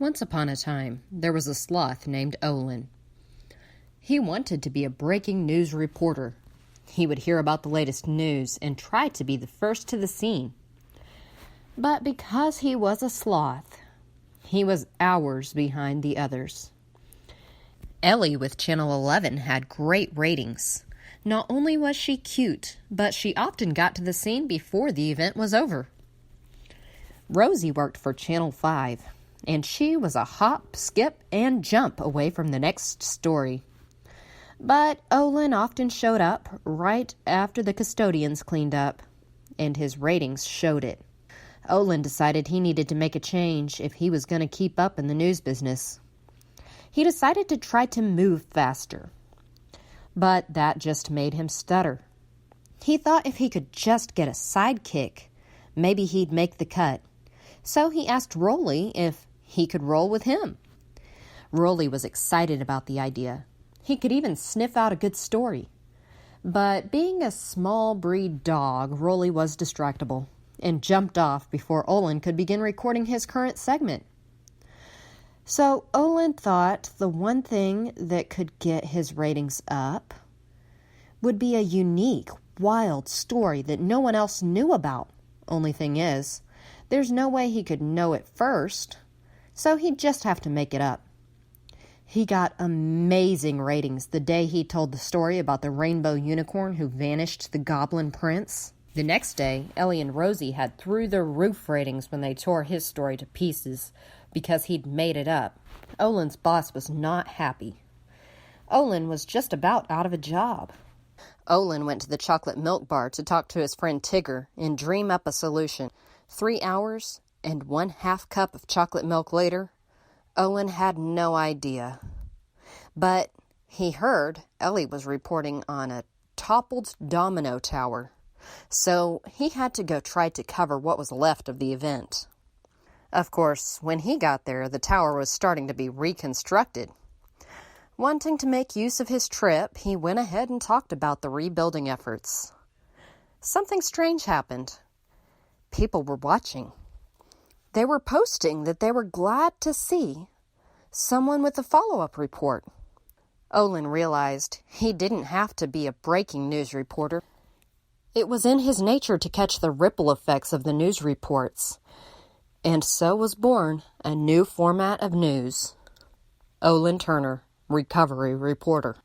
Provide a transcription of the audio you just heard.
Once upon a time, there was a sloth named Olin. He wanted to be a breaking news reporter. He would hear about the latest news and try to be the first to the scene. But because he was a sloth, he was hours behind the others. Ellie with Channel 11 had great ratings. Not only was she cute, but she often got to the scene before the event was over. Rosie worked for Channel 5, and she was a hop, skip, and jump away from the next story. But Olin often showed up right after the custodians cleaned up, and his ratings showed it. Olin decided he needed to make a change if he was going to keep up in the news business. He decided to try to move faster, but that just made him stutter. He thought if he could just get a sidekick, maybe he'd make the cut. So he asked Rolly if he could roll with him. Rolly was excited about the idea. He could even sniff out a good story. But being a small breed dog, Rolly was distractible and jumped off before Olin could begin recording his current segment. So Olin thought the one thing that could get his ratings up would be a unique, wild story that no one else knew about. Only thing is, there's no way he could know it first, so he'd just have to make it up. He got amazing ratings the day he told the story about the rainbow unicorn who vanished the Goblin Prince. The next day, Ellie and Rosie had through-the-roof ratings when they tore his story to pieces because he'd made it up. Olin's boss was not happy. Olin was just about out of a job. Olin went to the chocolate milk bar to talk to his friend Tigger and dream up a solution. 3 hours and 1/2 cup of chocolate milk later, Olin had no idea. But he heard Ellie was reporting on a toppled domino tower, so he had to go try to cover what was left of the event. Of course, when he got there, the tower was starting to be reconstructed. Wanting to make use of his trip, he went ahead and talked about the rebuilding efforts. Something strange happened. People were watching. They were posting that they were glad to see someone with a follow-up report. Olin realized he didn't have to be a breaking news reporter. It was in his nature to catch the ripple effects of the news reports. And so was born a new format of news. Olin Turner, Recovery Reporter.